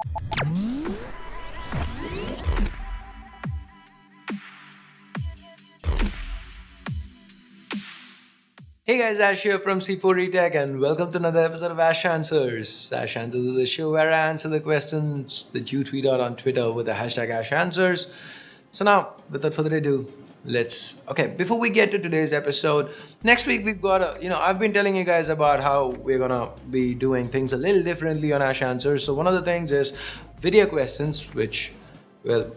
Hey guys, Ash here from C4 Retech and welcome to another episode of Ash Answers. Ash Answers is the show where I answer the questions that you tweet out on Twitter with the hashtag Ash Answers. So now, without further ado, before we get to today's episode, next week we've got I've been telling you guys about how we're gonna be doing things a little differently on Ash Answers. So one of the things is video questions, which, well,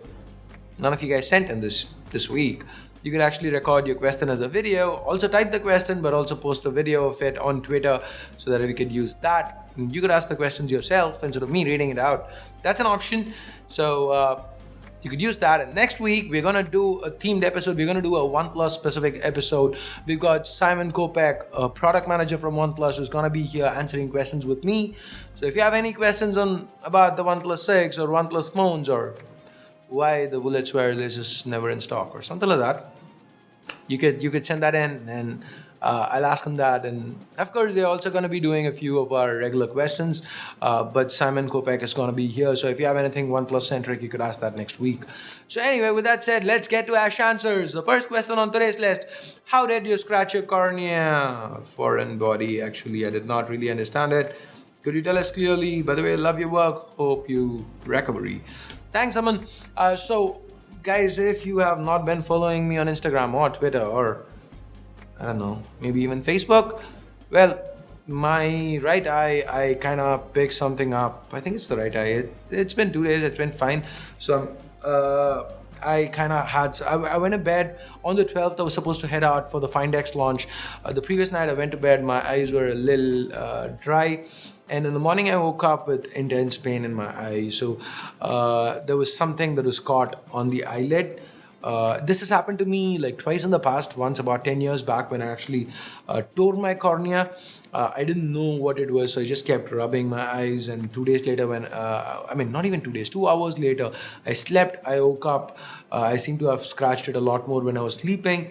none of you guys sent in this week. You could actually record your question as a video, also type the question, but also post a video of it on Twitter so that we could use that. You could ask the questions yourself instead of me reading it out. That's an option. So you could use that. And next week we're gonna do a themed episode. We're gonna do a OnePlus specific episode. We've got Simon Kopek, a product manager from OnePlus, who's gonna be here answering questions with me. So if you have any questions about the OnePlus 6 or OnePlus phones, or why the Bullet's wireless is never in stock or something like that, you could send that in, and I'll ask him that. And of course they're also going to be doing a few of our regular questions, but Simon Kopek is going to be here, so if you have anything OnePlus centric, you could ask that next week. So anyway, with that said, let's get to Ash Answers. The first question on today's list: how did you scratch your cornea? Foreign body. Actually, I did not really understand it. Could you tell us clearly? By the way, love your work, hope you recovery. Thanks, Aman. So guys, if you have not been following me on Instagram or Twitter, or I don't know, maybe even Facebook, well, my right eye, I kind of picked something up. I think it's the right eye. It's been 2 days. It's been fine. So I kind of had. I went to bed on the 12th. I was supposed to head out for the Find X launch. The previous night I went to bed. My eyes were a little dry. And in the morning, I woke up with intense pain in my eye. So there was something that was caught on the eyelid. This has happened to me like twice in the past. Once about 10 years back when I actually tore my cornea. I didn't know what it was, so I just kept rubbing my eyes. And 2 days later, not even 2 days, 2 hours later, I slept. I woke up. I seem to have scratched it a lot more when I was sleeping,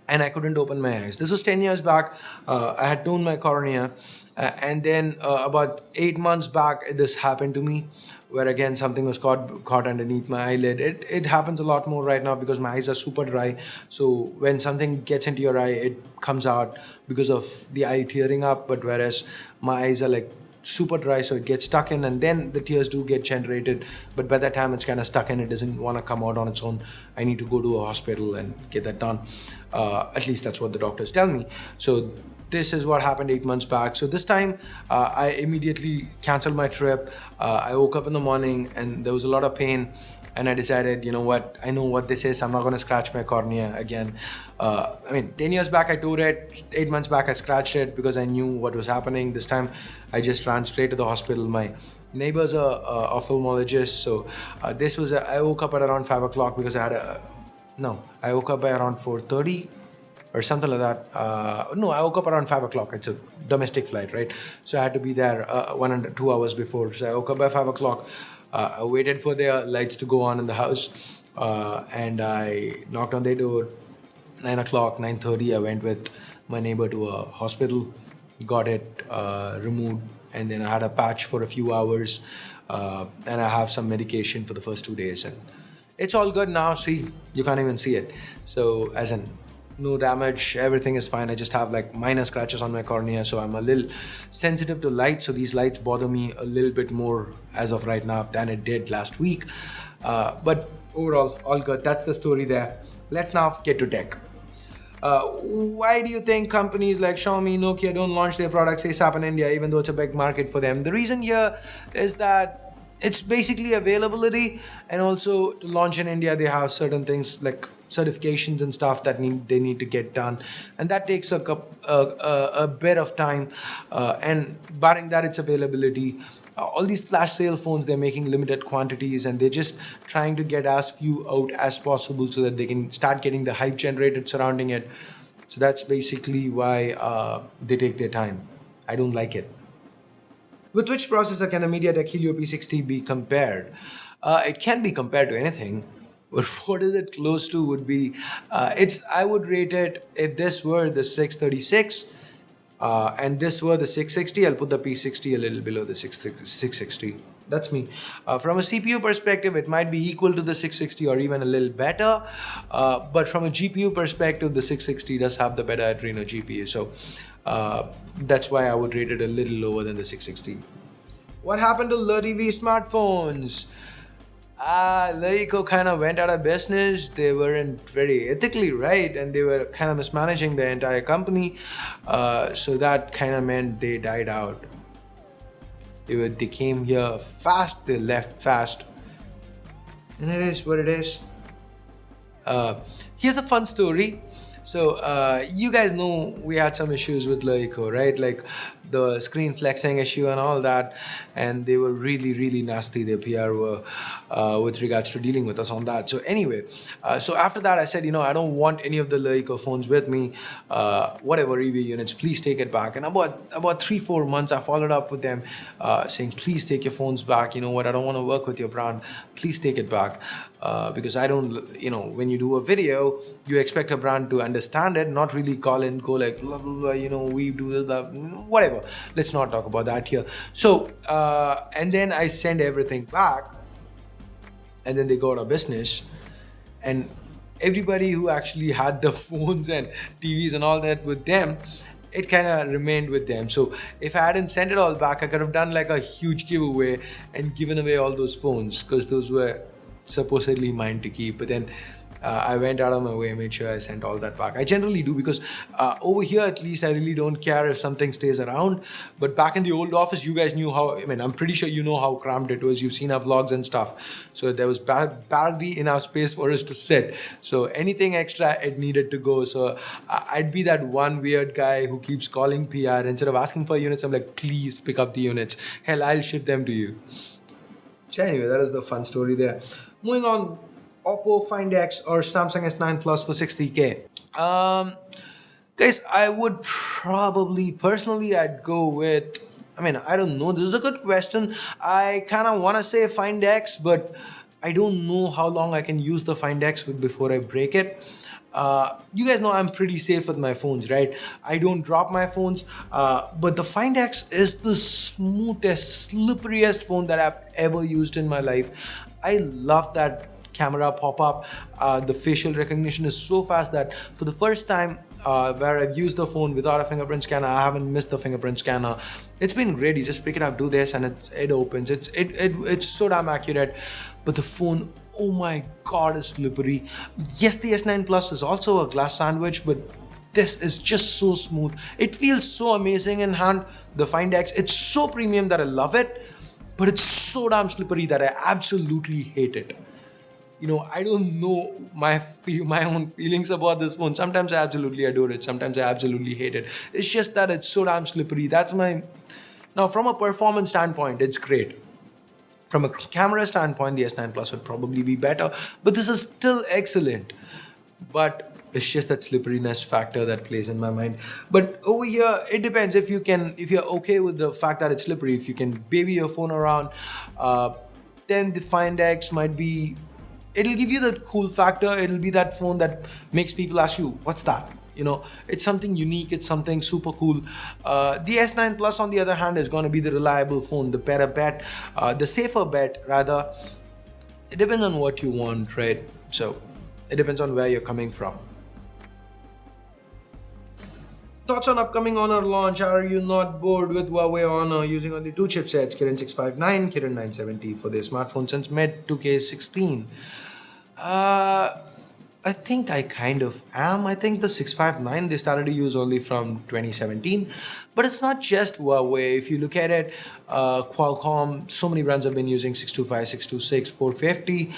and I couldn't open my eyes. This was 10 years back. I had torn my cornea. And then about 8 months back, this happened to me, where again something was caught underneath my eyelid. It happens a lot more right now because my eyes are super dry. So when something gets into your eye, it comes out because of the eye tearing up. But whereas my eyes are like super dry, so it gets stuck in, and then the tears do get generated, but by that time it's kind of stuck in. It doesn't want to come out on its own. I need to go to a hospital and get that done. At least that's what the doctors tell me. So this is what happened 8 months back. So this time I immediately canceled my trip. I woke up in the morning and there was a lot of pain, and I decided, you know what, I know what this is. I'm not going to scratch my cornea again. 10 years back I tore it. 8 months back I scratched it because I knew what was happening. This time I just ran straight to the hospital. My neighbor's a ophthalmologist. So I woke up at around 5 o'clock because I woke up by around 4:30 or something like that. I woke up around 5 o'clock. It's a domestic flight, right? So I had to be there 2 hours before. So I woke up by 5 o'clock. I waited for the lights to go on in the house, and I knocked on their door. 9 o'clock, 9:30, I went with my neighbor to a hospital, got it removed, and then I had a patch for a few hours, and I have some medication for the first 2 days. And it's all good now. See, you can't even see it. So, as in, no damage, everything is fine. I just have like minor scratches on my cornea, so I'm a little sensitive to light. So these lights bother me a little bit more as of right now than it did last week. But overall, all good. That's the story there. Let's now get to tech. Why do you think companies like Xiaomi, Nokia don't launch their products ASAP in India, even though it's a big market for them? The reason here is that it's basically availability, and also to launch in India, they have certain things like certifications and stuff that they need to get done, and that takes a bit of time. And barring that, it's availability. All these flash sale phones, they're making limited quantities, and they're just trying to get as few out as possible so that they can start getting the hype generated surrounding it. So that's basically why they take their time. I don't like it. With which processor can the MediaTek Helio P60 be compared? It can be compared to anything, but what is it close to would be, I would rate it, if this were the 636 and this were the 660, I'll put the P60 a little below the 660. That's me. From a CPU perspective, it might be equal to the 660 or even a little better. But from a GPU perspective, the 660 does have the better Adreno GPU. So that's why I would rate it a little lower than the 660. What happened to LeTV smartphones? Leico kind of went out of business. They weren't very ethically right, and they were kind of mismanaging the entire company. So that kind of meant they died out. They came here fast, they left fast, and it is what it is. Here's a fun story. So you guys know we had some issues with Leico, right? Like the screen flexing issue and all that, and they were really nasty. Their PR were with regards to dealing with us on that. So anyway, so after that I said, I don't want any of the Leico phones with me. Whatever review units, please take it back. And about 3-4 months I followed up with them, saying please take your phones back. You know what, I don't want to work with your brand, please take it back. Because I don't, when you do a video, you expect a brand to understand it, not really call and go like blah blah blah, we do blah, whatever. Let's not talk about that here. So and then I send everything back, and then they go out of business, and everybody who actually had the phones and TVs and all that with them, it kind of remained with them. So if I hadn't sent it all back, I could have done like a huge giveaway and given away all those phones, because those were supposedly mine to keep. But then I went out of my way, made sure I sent all that back. I generally do, because over here at least I really don't care if something stays around. But back in the old office, you guys knew how, I'm pretty sure you know how cramped it was. You've seen our vlogs and stuff. So there was barely enough space for us to sit. So anything extra, it needed to go. So I'd be that one weird guy who keeps calling PR. Instead of asking for units, I'm like, please pick up the units. Hell, I'll ship them to you. So anyway, that is the fun story there. Moving on, Oppo Find X or Samsung S9 Plus for 60K. Guys, I would probably, personally, I'd go with, I don't know, this is a good question. I kind of want to say Find X, but I don't know how long I can use the Find X before I break it. You guys know I'm pretty safe with my phones, right? I don't drop my phones, but the Find X is the smoothest, slipperiest phone that I've ever used in my life. I love that camera pop-up. The facial recognition is so fast that for the first time where I've used the phone without a fingerprint scanner, I haven't missed the fingerprint scanner. It's been great. You just pick it up, do this, and it opens. It's so damn accurate. But the phone, oh my god, is slippery. Yes, the S9 Plus is also a glass sandwich, but this is just so smooth. It feels so amazing in hand. The Find X, it's so premium that I love it, but it's so damn slippery that I absolutely hate it. I don't know my own feelings about this phone. Sometimes I absolutely adore it. Sometimes I absolutely hate it. It's just that it's so damn slippery. Now, from a performance standpoint, it's great. From a camera standpoint, the S9 Plus would probably be better, but this is still excellent. But it's just that slipperiness factor that plays in my mind. But over here, it depends if you're okay with the fact that it's slippery, if you can baby your phone around, then the Find X might be, it'll give you that cool factor. It'll be that phone that makes people ask you, what's that? It's something unique. It's something super cool. The S9 Plus, on the other hand, is going to be the reliable phone, the better bet, the safer bet, rather. It depends on what you want, right? So it depends on where you're coming from. Thoughts on upcoming Honor launch? Are you not bored with Huawei Honor using only two chipsets, Kirin 659, Kirin 970 for their smartphone since mid 2K16? I think I kind of am. I think the 659 they started to use only from 2017. But it's not just Huawei. If you look at it, Qualcomm, so many brands have been using 625, 626, 450.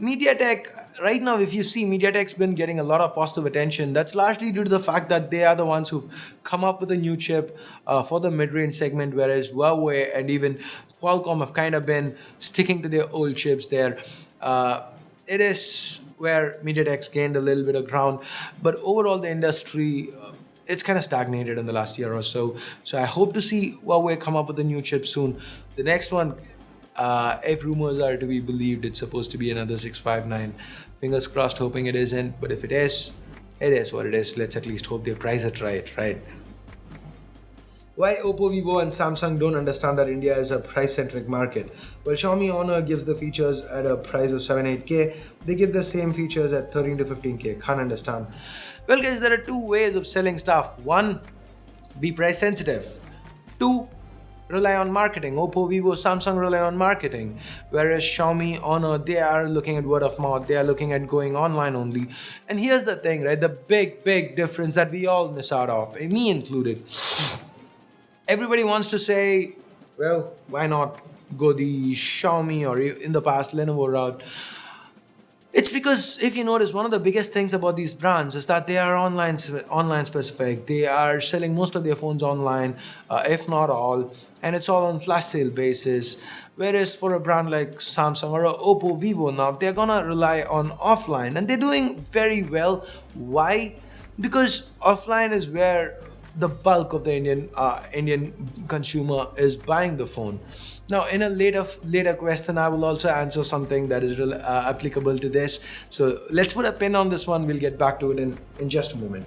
MediaTek, right now, if you see, MediaTek's been getting a lot of positive attention. That's largely due to the fact that they are the ones who've come up with a new chip for the mid-range segment, whereas Huawei and even Qualcomm have kind of been sticking to their old chips there. It is where MediaTek's gained a little bit of ground, but overall the industry, it's kind of stagnated in the last year or so. So I hope to see Huawei come up with a new chip soon. The next one, if rumors are to be believed, it's supposed to be another 659. Fingers crossed, hoping it isn't. But if it is what it is. Let's at least hope they price it right? Why Oppo, Vivo, and Samsung don't understand that India is a price-centric market? Well, Xiaomi Honor gives the features at a price of 7-8K. They give the same features at 13 to 15K. Can't understand. Well, guys, there are two ways of selling stuff. One, be price sensitive. Two, rely on marketing. Oppo, Vivo, Samsung rely on marketing. Whereas Xiaomi, Honor, they are looking at word of mouth. They are looking at going online only. And here's the thing, right? The big difference that we all miss out of, me included. Everybody wants to say, well, why not go the Xiaomi or in the past Lenovo route? It's because if you notice, one of the biggest things about these brands is that they are online specific. They are selling most of their phones online, if not all, and it's all on flash sale basis. Whereas for a brand like Samsung or a Oppo, Vivo, now they're gonna rely on offline, and they're doing very well. Why? Because offline is where the bulk of the Indian consumer is buying the phone. Now, in a later question, I will also answer something that is applicable to this. So let's put a pin on this one. We'll get back to it in just a moment.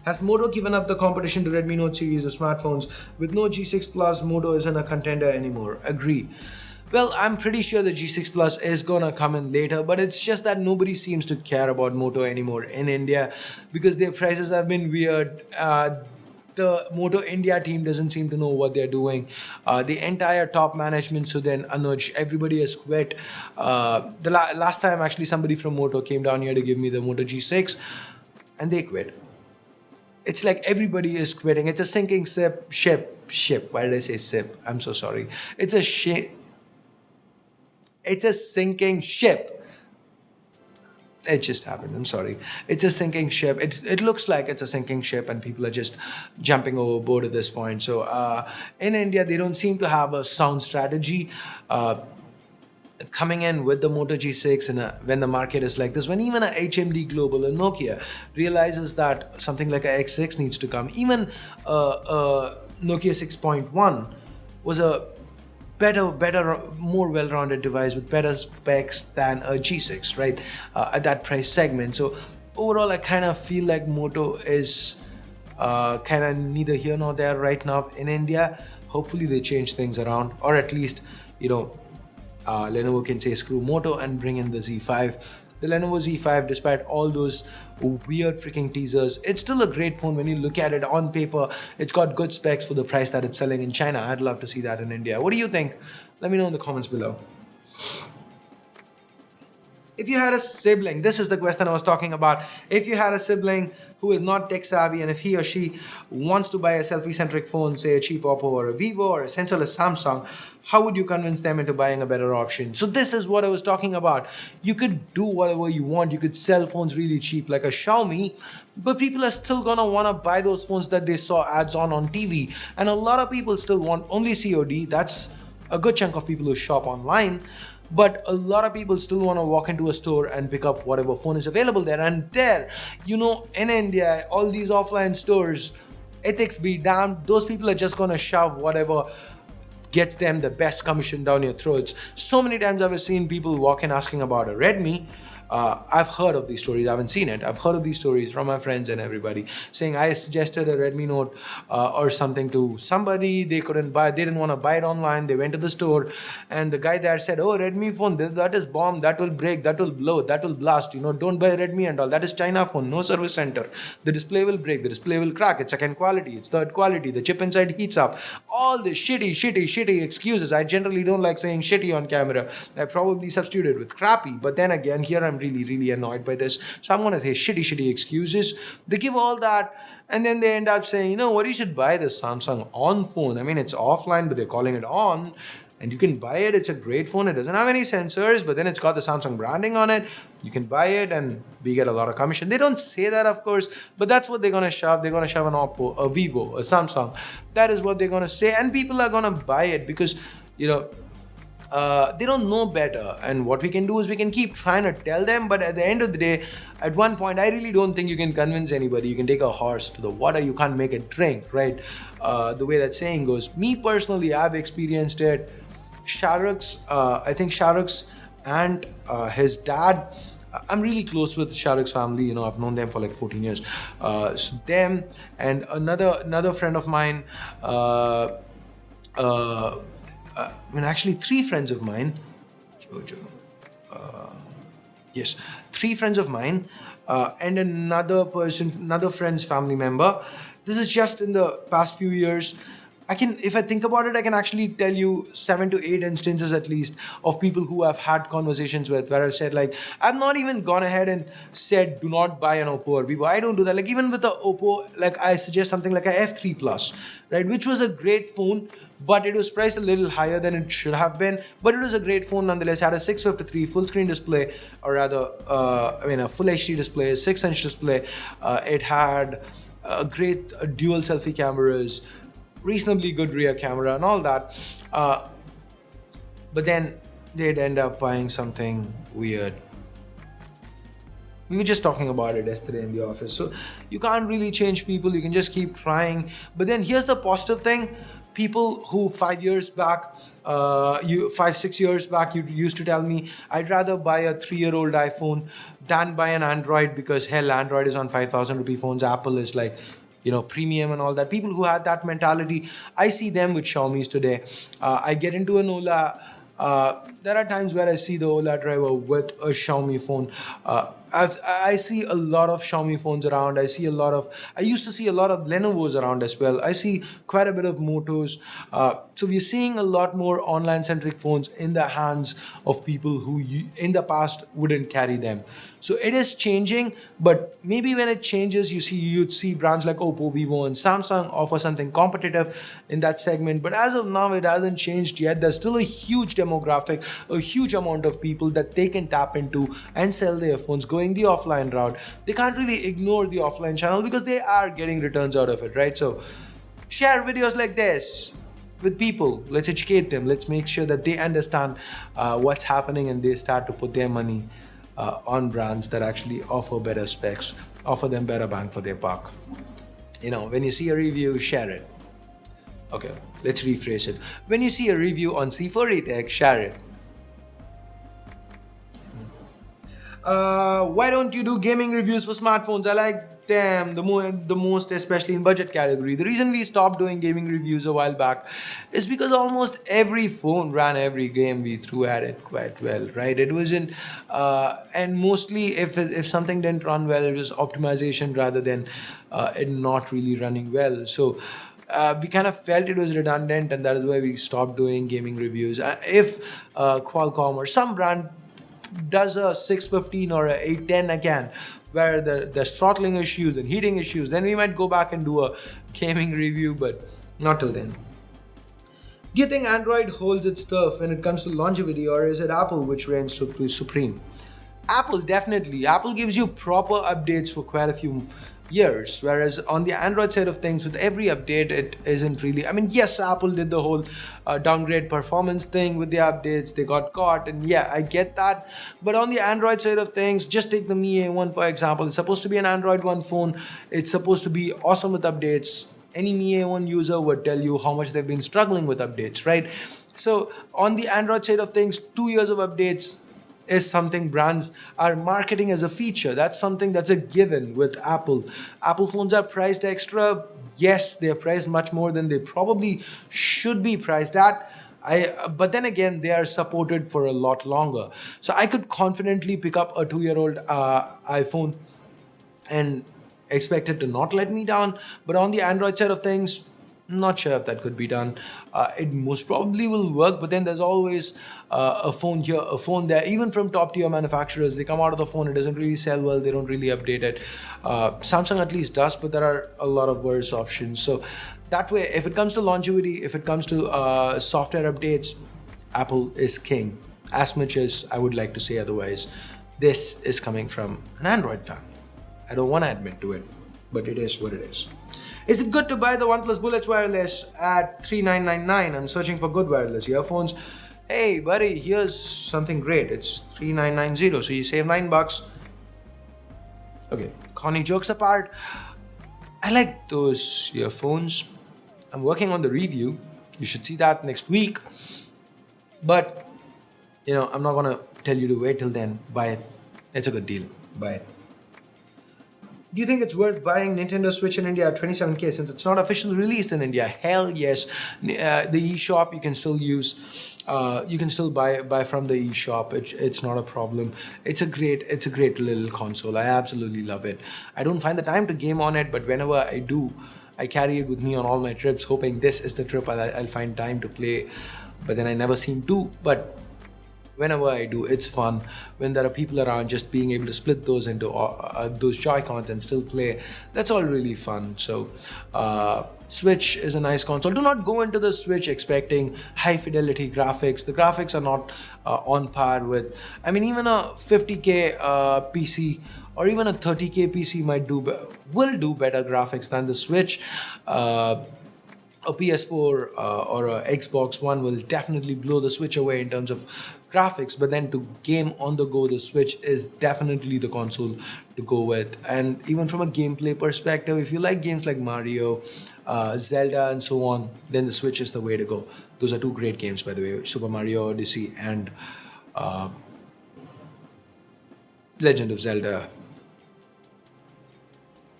Has Moto given up the competition to Redmi Note series of smartphones? With no G6 Plus, Moto isn't a contender anymore. Agree. Well, I'm pretty sure the G6 Plus is gonna come in later, but it's just that nobody seems to care about Moto anymore in India because their prices have been weird. The Moto India team doesn't seem to know what they're doing. The entire top management, so then Anuj, everybody has quit. Last time, actually, somebody from Moto came down here to give me the Moto G6, and they quit. It's like everybody is quitting. It's a sinking ship. Why did I say sip? I'm so sorry. It's a ship. It's a sinking ship. It just happened. I'm sorry. It's a sinking ship. It looks like it's a sinking ship, and people are just jumping overboard at this point. So in India, they don't seem to have a sound strategy. Coming in with the Moto G6 and when the market is like this, when even a HMD Global, a Nokia, realizes that something like a X6 needs to come, even Nokia 6.1 was a better, more well-rounded device with better specs than a G6, right? At that price segment. So overall, I kind of feel like Moto is kind of neither here nor there right now in India. Hopefully, they change things around, or at least, Lenovo can say screw Moto and bring in the Z5. The Lenovo Z5, despite all those weird freaking teasers, it's still a great phone when you look at it on paper. It's got good specs for the price that it's selling in China. I'd love to see that in India. What do you think? Let me know in the comments below. If you had a sibling, this is the question I was talking about. If you had a sibling who is not tech savvy, and if he or she wants to buy a selfie-centric phone, say a cheap Oppo or a Vivo or a sensorless Samsung, how would you convince them into buying a better option? So this is what I was talking about. You could do whatever you want. You could sell phones really cheap like a Xiaomi, but people are still gonna wanna buy those phones that they saw ads on TV. And a lot of people still want only COD. That's a good chunk of people who shop online. But a lot of people still want to walk into a store and pick up whatever phone is available there. And there, in India, all these offline stores, ethics be damned, those people are just going to shove whatever gets them the best commission down your throats. So many times I've seen people walk in asking about a Redmi. I've heard of these stories. I haven't seen it. I've heard of these stories from my friends and everybody saying I suggested a Redmi Note or something to somebody. They couldn't buy. They didn't want to buy it online. They went to the store, and the guy there said, "Oh, Redmi phone. That is bomb. That will break. That will blow. That will blast. Don't buy Redmi and all. That is China phone. No service center. The display will break. The display will crack. It's second quality. It's third quality. The chip inside heats up. All the shitty excuses. I generally don't like saying shitty on camera. I probably substituted with crappy. But then again, here I'm really annoyed by this. So I'm going to say shitty excuses. They give all that, and then they end up saying, what, you should buy this Samsung on phone. I mean, it's offline, but they're calling it on. And you can buy it. It's a great phone. It doesn't have any sensors, but then it's got the Samsung branding on it. You can buy it and we get a lot of commission. They don't say that, of course, but that's what they're going to shove. They're going to shove an Oppo, a Vivo, a Samsung. That is what they're going to say. And people are going to buy it because, they don't know better. And what we can do is we can keep trying to tell them. But at the end of the day, at one point, I really don't think you can convince anybody. You can take a horse to the water. You can't make it drink, right? The way that saying goes. Me personally, I've experienced it. I think Shah Rukh's and his dad, I'm really close with Shah Rukh's family. I've known them for like 14 years. So them and another friend of mine. Uh, Actually, three friends of mine. Jojo. Yes, three friends of mine, and another friend's family member. This is just in the past few years. If I think about it, I can actually tell you 7 to 8 instances at least of people who I've had conversations with where I've said, like, I've not even gone ahead and said, do not buy an Oppo or Vivo. I don't do that. Like, even with the Oppo, like, I suggest something like a F3 Plus, right, which was a great phone, but it was priced a little higher than it should have been. But it was a great phone nonetheless. Had a 653 full screen display, or rather, a full HD display, 6-inch display. It had great dual selfie cameras, reasonably good rear camera, and all that. But then they'd end up buying something weird. We were just talking about it yesterday in the office. So you can't really change people. You can just keep trying. But then here's the positive thing. People who 5 years back, 5, 6 years back, you used to tell me, I'd rather buy a 3-year-old iPhone than buy an Android, because hell, Android is on 5,000 rupee phones. Apple is like, premium and all that. People who had that mentality, I see them with Xiaomi's today. I get into an Ola. There are times where I see the Ola driver with a Xiaomi phone. I see a lot of Xiaomi phones around. I used to see a lot of Lenovo's around as well. I see quite a bit of Motos. So we're seeing a lot more online centric phones in the hands of people who in the past wouldn't carry them. So it is changing, but maybe when it changes, you'd see brands like Oppo, Vivo, and Samsung offer something competitive in that segment. But as of now, it hasn't changed yet. There's still a huge demographic, a huge amount of people that they can tap into and sell their phones going the offline route. They can't really ignore the offline channel because they are getting returns out of it, right? So share videos like this with people. Let's educate them. Let's make sure that they understand what's happening, and they start to put their money on brands that actually offer better specs, offer them better bang for their buck. When you see a review, share it. Okay, let's rephrase it. When you see a review on C4E Tech, share it. Why don't you do gaming reviews for smartphones? I like them the most, especially in budget category. The reason we stopped doing gaming reviews a while back is because almost every phone ran every game we threw at it quite well, right? It wasn't, and mostly if something didn't run well, it was optimization rather than it not really running well. So we kind of felt it was redundant, and that is why we stopped doing gaming reviews. If Qualcomm or some brand does a 615 or a 810 again, where there's throttling issues and heating issues, then we might go back and do a gaming review, but not till then. Do you think Android holds its turf when it comes to longevity, or is it Apple which reigns supreme? Apple, definitely. Apple gives you proper updates for quite a few years, whereas on the Android side of things, with every update, it isn't really. Yes, Apple did the whole downgrade performance thing with the updates. They got caught, and yeah, I get that. But on the Android side of things, just take the Mi A1 for example. It's supposed to be an Android One phone. It's supposed to be awesome with updates. Any Mi A1 user would tell you how much they've been struggling with updates, right? So on the Android side of things, 2 years of updates is something brands are marketing as a feature. That's something that's a given with Apple. Apple phones are priced extra. Yes, they're priced much more than they probably should be priced at. But then again, they are supported for a lot longer. So I could confidently pick up a 2-year-old iPhone and expect it to not let me down. But on the Android side of things, not sure if that could be done. It most probably will work, but then there's always a phone here, a phone there. Even from top tier manufacturers, they come out of the phone, it doesn't really sell well, they don't really update it. Samsung at least does, but there are a lot of worse options. So that way, if it comes to longevity, if it comes to software updates, Apple is king. As much as I would like to say otherwise, this is coming from an Android fan. I don't want to admit to it, but it is what it is. Is it good to buy the OnePlus Bullet wireless at 3999? I'm searching for good wireless earphones. Hey buddy, here's something great. It's 3990, so you save $9. Okay, corny jokes apart, I like those earphones. I'm working on the review. You should see that next week. But I'm not gonna tell you to wait till then. Buy it It's a good deal. Buy it. Do you think it's worth buying Nintendo Switch in India at 27K since it's not officially released in India? Hell yes. The eShop you can still use. You can still buy from the eShop. It's not a problem. It's a great little console. I absolutely love it. I don't find the time to game on it, but whenever I do, I carry it with me on all my trips, hoping this is the trip I'll find time to play. But then I never seem to. But whenever I do, it's fun when there are people around. Just being able to split those into those Joy Cons and still play, that's all really fun. So Switch is a nice console. Do not go into the Switch expecting high fidelity graphics. The graphics are not on par with, I mean, even a 50k PC or even a 30k PC will do better graphics than the Switch. A PS4 or a Xbox One will definitely blow the Switch away in terms of graphics, but then to game on the go, the Switch is definitely the console to go with. And even from a gameplay perspective, if you like games like Mario, Zelda, and so on, then the Switch is the way to go. Those are two great games, by the way: Super Mario Odyssey and uh, Legend of Zelda.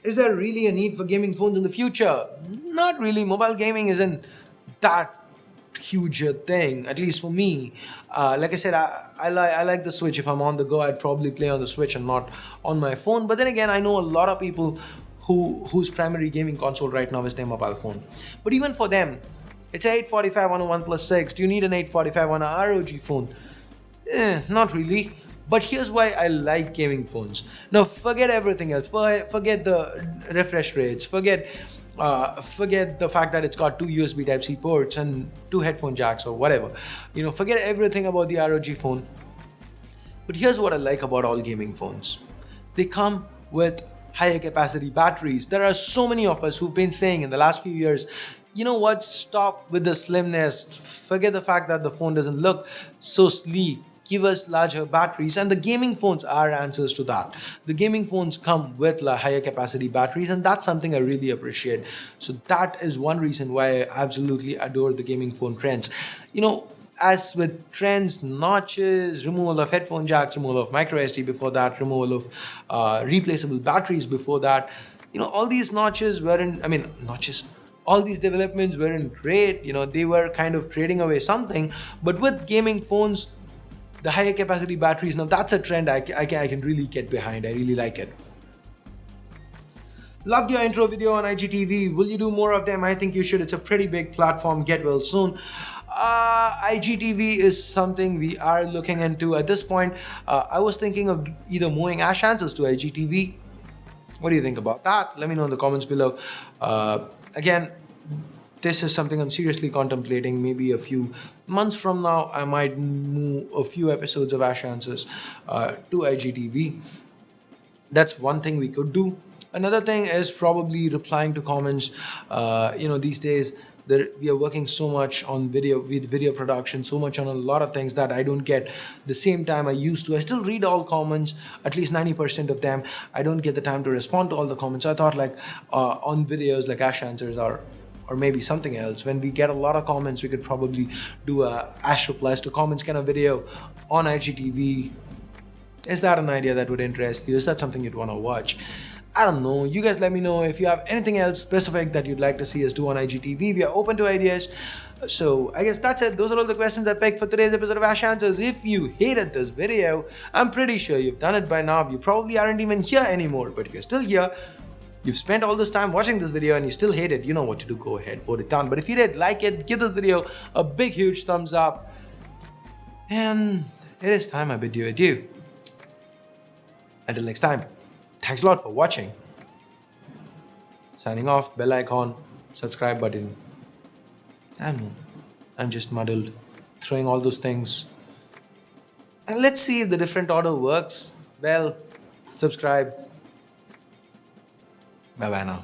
Is there really a need for gaming phones in the future? Not really. Mobile gaming isn't that huge a thing, at least for me. Like I said, I like the Switch. If I'm on the go, I'd probably play on the Switch and not on my phone. But then again, I know a lot of people whose primary gaming console right now is their mobile phone. But even for them, it's a 845 on a OnePlus 6. Do you need an 845 on a ROG phone? Not really. But here's why I like gaming phones. Now forget everything else. Forget the refresh rates. Forget the fact that it's got two USB Type-C ports and two headphone jacks or whatever. Forget everything about the ROG phone. But here's what I like about all gaming phones. They come with higher capacity batteries. There are so many of us who've been saying in the last few years, you know what, stop with the slimness. Forget the fact that the phone doesn't look so sleek. Give us larger batteries, and the gaming phones are answers to that. The gaming phones come with higher capacity batteries, and that's something I really appreciate. So that is one reason why I absolutely adore the gaming phone trends. As with trends, notches, removal of headphone jacks, removal of micro SD before that, removal of replaceable batteries before that, all these all these developments weren't great. They were kind of trading away something. But with gaming phones, the higher capacity batteries, now that's a trend I can really get behind. I really like it. Loved your intro video on IGTV. Will you do more of them? I think you should. It's a pretty big platform. Get well soon. IGTV is something we are looking into at this point. I was thinking of either moving Ash Answers to IGTV. What do you think about that? Let me know in the comments below. Again, this is something I'm seriously contemplating. Maybe a few months from now, I might move a few episodes of Ash Answers to IGTV. That's one thing we could do. Another thing is probably replying to comments. These days we are working so much on video production, so much on a lot of things that I don't get the same time I used to. I still read all comments, at least 90% of them. I don't get the time to respond to all the comments. So I thought on videos like Ash Answers or maybe something else, when we get a lot of comments, we could probably do a Ash replies to comments kind of video on IGTV. Is that an idea that would interest you? Is that something you'd want to watch? I don't know. You guys let me know if you have anything else specific that you'd like to see us do on IGTV. We are open to ideas. So I guess that's it. Those are all the questions I picked for today's episode of Ash Answers. If you hated this video, I'm pretty sure you've done it by now. You probably aren't even here anymore. But if you're still here, you've spent all this time watching this video and you still hate it, you know what to do. Go ahead, vote it down. But if you did like it, give this video a big, huge thumbs up. And it is time I bid you adieu. Until next time, thanks a lot for watching. Signing off, bell icon, subscribe button. I don't know. I'm just muddled, throwing all those things. And let's see if the different order works. Bell, subscribe. Bye bye now.